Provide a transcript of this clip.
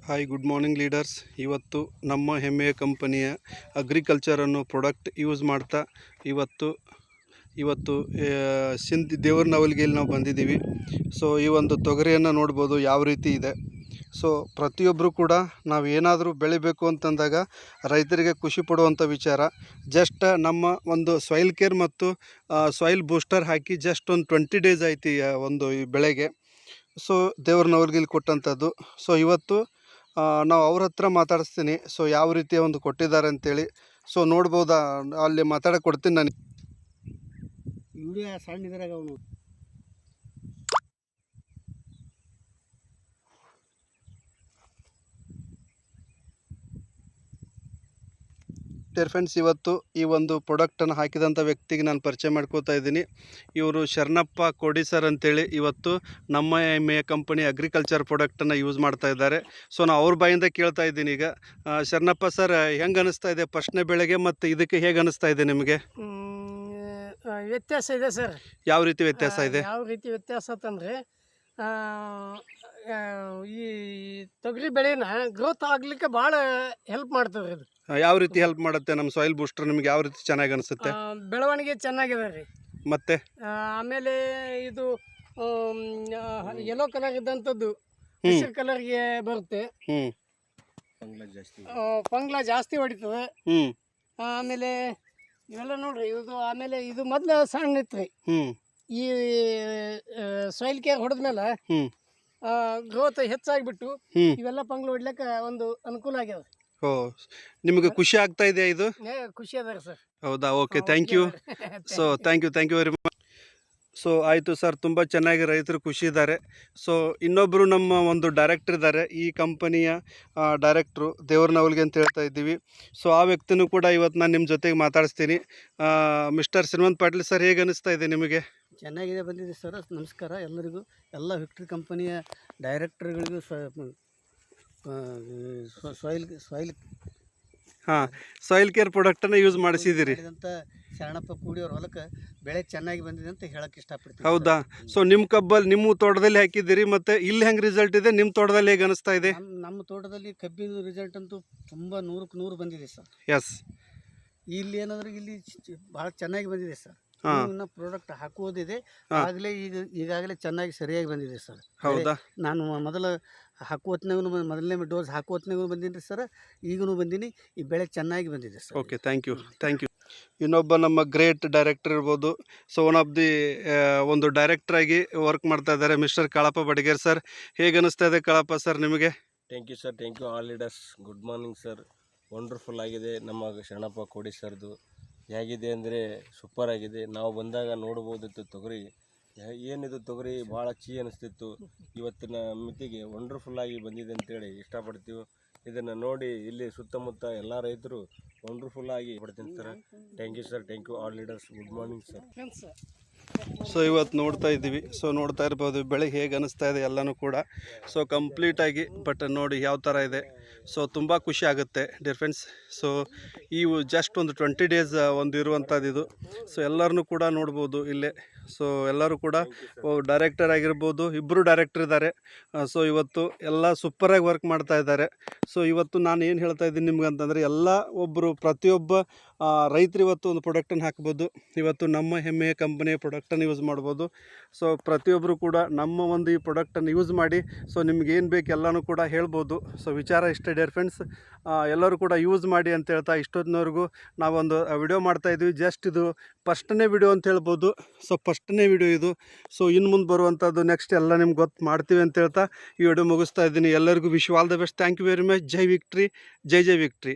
Hi good morning leaders. ಇವತ್ತು ನಮ್ಮ ಹೆಮ್ಮೆಯ ಕಂಪನಿಯ ಅಗ್ರಿಕಲ್ಚರ್ ಅನ್ನೋ ಪ್ರಾಡಕ್ಟ್ ಯೂಸ್ ಮಾಡ್ತಾ ಇವತ್ತು ಇವತ್ತು ಸಿಂಧ್ ದೇವ್ರ ನವಲ್ಗಿಯಲ್ಲಿ ನಾವು ಬಂದಿದ್ದೀವಿ. ಸೊ ಈ ಒಂದು ತೊಗರಿಯನ್ನು ನೋಡ್ಬೋದು ಯಾವ ರೀತಿ ಇದೆ. ಸೊ ಪ್ರತಿಯೊಬ್ಬರು ಕೂಡ ನಾವು ಏನಾದರೂ ಬೆಳಿಬೇಕು ಅಂತಂದಾಗ ರೈತರಿಗೆ ಖುಷಿ ಪಡುವಂಥ ವಿಚಾರ. ಜಸ್ಟ್ ನಮ್ಮ ಒಂದು ಸಾಯಿಲ್ ಕೇರ್ ಮತ್ತು ಸಾಯಿಲ್ ಬೂಸ್ಟರ್ ಹಾಕಿ ಜಸ್ಟ್ ಒಂದು 20 ಡೇಸ್ ಆಯ್ತು ಈ ಬೆಳೆಗೆ. ಸೊ ದೇವ್ರ ನವಲ್ಗಿಲ್ಲಿ ಕೊಟ್ಟಂಥದ್ದು. ಸೊ ಇವತ್ತು ನಾವು ಅವ್ರ ಹತ್ರ ಮಾತಾಡಿಸ್ತೀನಿ. ಸೊ ಯಾವ ರೀತಿಯ ಒಂದು ಕೊಟ್ಟಿದ್ದಾರೆ ಅಂತೇಳಿ. ಸೊ ನೋಡ್ಬೋದಾ, ಅಲ್ಲಿ ಮಾತಾಡಕ್ಕೆ ಕೊಡ್ತೀನಿ ನಾನು. ವಿಡಿಯೋ ಸಣ್ಣ ಇದ್ರಾಗ ಅವನು ಫ್ರೆಂಡ್ಸ್, ಇವತ್ತು ಈ ಒಂದು ಪ್ರಾಡಕ್ಟನ್ನು ಹಾಕಿದಂಥ ವ್ಯಕ್ತಿಗೆ ನಾನು ಪರಿಚಯ ಮಾಡ್ಕೋತಾ ಇದ್ದೀನಿ. ಇವರು ಶರಣಪ್ಪ ಕೋಡಿ ಸರ್ ಅಂತೇಳಿ ಇವತ್ತು ನಮ್ಮ ಹೆಮ್ಮೆಯ ಕಂಪನಿ ಅಗ್ರಿಕಲ್ಚರ್ ಪ್ರಾಡಕ್ಟನ್ನು ಯೂಸ್ ಮಾಡ್ತಾ ಇದ್ದಾರೆ. ಸೊ ನಾನು ಅವ್ರ ಬಾಯಿಂದ ಕೇಳ್ತಾ ಇದ್ದೀನಿ ಈಗ. ಶರಣಪ್ಪ ಸರ್, ಹೆಂಗೆ ಅನಿಸ್ತಾ ಇದೆ ಫಸ್ಟ್ನೇ ಬೆಳೆಗೆ ಮತ್ತು ಇದಕ್ಕೆ ಹೇಗೆ ಅನಿಸ್ತಾ ಇದೆ ನಿಮಗೆ? ವ್ಯತ್ಯಾಸ ಇದೆ ಸರ್. ಯಾವ ರೀತಿ ವ್ಯತ್ಯಾಸ ಇದೆ? ಯಾವ ರೀತಿ ವ್ಯತ್ಯಾಸ ಅಂತಂದರೆ, ಈ ತೊಗರಿ ಬೆಳೆನ ಗ್ರೋತ್ ಆಗಲಿಕ್ಕೆ ಭಾಳ ಹೆಲ್ಪ್ ಮಾಡ್ತದೆ ಇದು. ಯಾವ ರೀತಿ ಹೆಲ್ಪ್ ಮಾಡುತ್ತೆ ನಮ್ಮ ಸಾಯಿಲ್ ಬೂಸ್ಟರ್? ನಿಮ್ಗೆ ಯಾವ ರೀತಿ ಚೆನ್ನಾಗಿ ಅನಿಸುತ್ತೆ? ಬೆಳವಣಿಗೆ ಚೆನ್ನಾಗಿದೆ ರೀ. ಮತ್ತೆ ಆಮೇಲೆ ಇದು ಯೆಲ್ಲೋ ಕಲರ್ ಇದ್ದಂಥದ್ದು ಹಸಿರು ಕಲರ್ಗೆ ಬರುತ್ತೆ. ಫಂಗ್ಲ ಜಾಸ್ತಿ ಹೊಡಿತದೆ. ಆಮೇಲೆ ಇವೆಲ್ಲ ನೋಡ್ರಿ, ಇದು ಆಮೇಲೆ ಇದು ಮೊದಲು ಸಣ್ಣ ಇತ್ತು ರೀ. ಈ ಸಾಯಿಲ್ ಕೇರ್ ಹೊಡೆದ್ಮೇಲೆ ಗ್ರೋತ್ ಹೆಚ್ಚಾಗಿಬಿಟ್ಟು ಇವೆಲ್ಲ ಫಂಗ್ಲ ಹೊಡ್ಲಿಕ್ಕೆ ಒಂದು ಅನುಕೂಲ ಆಗ್ಯದ. ಓ, ನಿಮಗೆ ಖುಷಿ ಆಗ್ತಾ ಇದೆಯಾ ಇದು? ಖುಷಿ ಅದ ಸರ್. ಹೌದಾ? Okay, thank you. So thank you very much. So ಆಯಿತು ಸರ್, ತುಂಬ ಚೆನ್ನಾಗಿ ರೈತರು ಖುಷಿ ಇದ್ದಾರೆ. ಸೊ ಇನ್ನೊಬ್ಬರು ನಮ್ಮ ಒಂದು ಡೈರೆಕ್ಟರ್ ಇದ್ದಾರೆ, ಈ ಕಂಪನಿಯ ಡೈರೆಕ್ಟ್ರು ದೇವ್ರ ನವಲ್ಗೆ ಅಂತ ಹೇಳ್ತಾ ಇದ್ದೀವಿ. ಸೊ ಆ ವ್ಯಕ್ತಿನೂ ಕೂಡ ಇವತ್ತು ನಾನು ನಿಮ್ಮ ಜೊತೆಗೆ ಮಾತಾಡಿಸ್ತೀನಿ. ಮಿಸ್ಟರ್ ಶ್ರೀಮಂತ್ ಪಾಟೀಲ್ ಸರ್, ಹೇಗೆ ಅನಿಸ್ತಾ ಇದೆ ನಿಮಗೆ? ಚೆನ್ನಾಗಿದೆ, ಬಂದಿದೆ ಸರ್. ನಮಸ್ಕಾರ ಎಲ್ಲರಿಗೂ, ಎಲ್ಲ ವಿಕ್ಟ್ರಿ ಕಂಪನಿಯ ಡೈರೆಕ್ಟರ್ಗಳಿಗೂ ಸಾಯಿಲ್ ಕೇರ್ ಪ್ರಾಡಕ್ಟನ್ನು ಯೂಸ್ ಮಾಡಿಸಿದ್ದೀರಿ ಅಂತ ಶರಣಪ್ಪ ಕೂಡಿ ಅವ್ರ ಹೊಲಕ್ಕೆ ಬೆಳೆ ಚೆನ್ನಾಗಿ ಬಂದಿದೆ ಅಂತ ಹೇಳಕ್ಕೆ ಇಷ್ಟಪಡ್ತೀನಿ. ಹೌದಾ? ಸೊ ನಿಮ್ಮ ಕಬ್ಬಲ್ಲಿ ನಿಮ್ಮ ತೋಟದಲ್ಲಿ ಹಾಕಿದ್ದೀರಿ, ಮತ್ತು ಇಲ್ಲಿ ಹೆಂಗೆ ರಿಸಲ್ಟ್ ಇದೆ? ನಿಮ್ಮ ತೋಟದಲ್ಲಿ ಹೇಗೆ ಅನಿಸ್ತಾ ಇದೆ? ನಮ್ಮ ತೋಟದಲ್ಲಿ ಕಬ್ಬಿನ ರಿಸಲ್ಟ್ ಅಂತೂ ತುಂಬ 100ಕ್ಕೆ 100 ಬಂದಿದೆ ಸರ್. ಎಸ್, ಇಲ್ಲಿ ಏನಂದ್ರೆ ಇಲ್ಲಿ ಭಾಳ ಚೆನ್ನಾಗಿ ಬಂದಿದೆ ಸರ್. ಇನ್ನು ಪ್ರಾಡಕ್ಟ್ ಹಾಕುವುದಿದೆ, ಈಗಾಗಲೇ ಚೆನ್ನಾಗಿ ಸರಿಯಾಗಿ ಬಂದಿದೆ ಸರ್. ಹೌದಾ? ನಾನು ಮೊದಲು ಹಾಕುವತ್ನಾಗೂ ಮೊದಲನೇ ಡೋಸ್ ಹಾಕುವತ್ನಾಗೂ ಬಂದೀನಿ ಸರ್, ಈಗೂ ಬಂದೀನಿ. ಈ ಬೆಳೆ ಚೆನ್ನಾಗಿ ಬಂದಿದೆ ಸರ್. Okay, thank you. ಇನ್ನೊಬ್ಬ ನಮ್ಮ ಗ್ರೇಟ್ ಡೈರೆಕ್ಟರ್ ಇರ್ಬೋದು. ಸೊ ಒನ್ ಆಫ್ ದಿ ಒಂದು ಡೈರೆಕ್ಟರ್ ಆಗಿ ವರ್ಕ್ ಮಾಡ್ತಾ ಇದ್ದಾರೆ ಮಿಸ್ಟರ್ ಕಾಳಪ್ಪ ಬಡಿಗೇರ್ ಸರ್. ಹೇಗೆ ಅನಿಸ್ತಾ ಇದೆ ಕಾಳಪ್ಪ ಸರ್ ನಿಮಗೆ? Thank you sir, thank you all leaders. Good morning sir. Wonderful ಆಗಿದೆ ನಮ್ಮ ಶರಣಪ್ಪ ಕೋಡಿ ಸರ್ದು. ಹೇಗಿದೆ ಅಂದರೆ ಸೂಪರ್ ಆಗಿದೆ. ನಾವು ಬಂದಾಗ ನೋಡ್ಬೋದಿತ್ತು ತೊಗರಿ, ಏನಿದು ತೊಗರಿ ಭಾಳ ಅನಿಸ್ತಿತ್ತು. ಇವತ್ತಿನ ಮಿತಿಗೆ ವಂಡರ್ಫುಲ್ಲಾಗಿ ಬಂದಿದೆ ಅಂತೇಳಿ ಇಷ್ಟಪಡ್ತೀವಿ. ಇದನ್ನು ನೋಡಿ ಇಲ್ಲಿ ಸುತ್ತಮುತ್ತ ಎಲ್ಲ ರೈತರು ವಂಡರ್ಫುಲ್ಲಾಗಿ ಪಡ್ತೀನಿ sir. Thank you sir, thank you all leaders. Good morning sir. So ಇವತ್ತು ನೋಡ್ತಾ ಇದ್ದೀವಿ. ಸೊ ನೋಡ್ತಾ ಇರ್ಬೋದು ಬೆಳೆ ಹೇಗೆ ಅನಿಸ್ತಾ ಇದೆ ಎಲ್ಲನೂ ಕೂಡ. ಸೊ ಕಂಪ್ಲೀಟಾಗಿ ಬಟ್ ನೋಡಿ ಯಾವ ಥರ ಇದೆ. ಸೊ ತುಂಬ ಖುಷಿ ಆಗುತ್ತೆ ಡಿಫ್ರೆನ್ಸ್. ಸೊ ಇವು ಜಸ್ಟ್ ಒಂದು 20 ಡೇಸ್ ಒಂದು ಇರುವಂಥದ್ದು ಇದು. ಸೊ ಎಲ್ಲರನ್ನೂ ಕೂಡ ನೋಡ್ಬೋದು ಇಲ್ಲೇ. ಸೊ ಎಲ್ಲರೂ ಕೂಡ ಡೈರೆಕ್ಟರ್ ಆಗಿರ್ಬೋದು, ಇಬ್ಬರು ಡೈರೆಕ್ಟರ್ ಇದ್ದಾರೆ. ಸೊ ಇವತ್ತು ಎಲ್ಲ ಸೂಪರಾಗಿ ವರ್ಕ್ ಮಾಡ್ತಾ ಇದ್ದಾರೆ. ಸೊ ಇವತ್ತು ನಾನು ಏನು ಹೇಳ್ತಾ ಇದ್ದೀನಿ ನಿಮ್ಗೆ ಅಂತಂದರೆ, ಪ್ರತಿಯೊಬ್ಬ ರೈತರು ಇವತ್ತು ಒಂದು ಪ್ರಾಡಕ್ಟನ್ನು ಹಾಕ್ಬೋದು. ಇವತ್ತು ನಮ್ಮ ಹೆಮ್ಮೆಯ ಕಂಪನಿಯ ಪ್ರಾಡಕ್ಟನ್ನು ಯೂಸ್ ಮಾಡ್ಬೋದು. ಸೊ ಪ್ರತಿಯೊಬ್ಬರು ಕೂಡ ನಮ್ಮ ಒಂದು ಈ ಪ್ರಾಡಕ್ಟನ್ನು ಯೂಸ್ ಮಾಡಿ ಸೊ ನಿಮ್ಗೇನು ಬೇಕು ಎಲ್ಲನೂ ಕೂಡ ಹೇಳ್ಬೋದು. ಸೊ ವಿಚಾರ ಇಷ್ಟೇ ಡಿಯರ್ ಫ್ರೆಂಡ್ಸ್, ಎಲ್ಲರೂ ಕೂಡ ಯೂಸ್ ಮಾಡಿ ಅಂತ ಹೇಳ್ತಾ ಇಷ್ಟೊತ್ತಿನವರೆಗೂ ನಾವೊಂದು ವಿಡಿಯೋ ಮಾಡ್ತಾಯಿದ್ವಿ. ಜಸ್ಟ್ ಇದು ಫಸ್ಟನೇ ವಿಡಿಯೋ ಅಂತ ಹೇಳ್ಬೋದು. ಸೊ ಫಸ್ಟನೇ ವಿಡಿಯೋ ಇದು. ಸೊ ಇನ್ನು ಮುಂದೆ ಬರುವಂಥದ್ದು ನೆಕ್ಸ್ಟ್ ಎಲ್ಲ ನಿಮ್ಗೆ ಗೊತ್ತು ಮಾಡ್ತೀವಿ ಅಂತ ಹೇಳ್ತಾ ಈ ವಿಡಿಯೋ ಮುಗಿಸ್ತಾ ಇದ್ದೀನಿ. ಎಲ್ಲರಿಗೂ wish all the best. Thank you very much. ಜೈ ವಿಕ್ಟ್ರಿ. ಜೈ ವಿಕ್ಟ್ರಿ.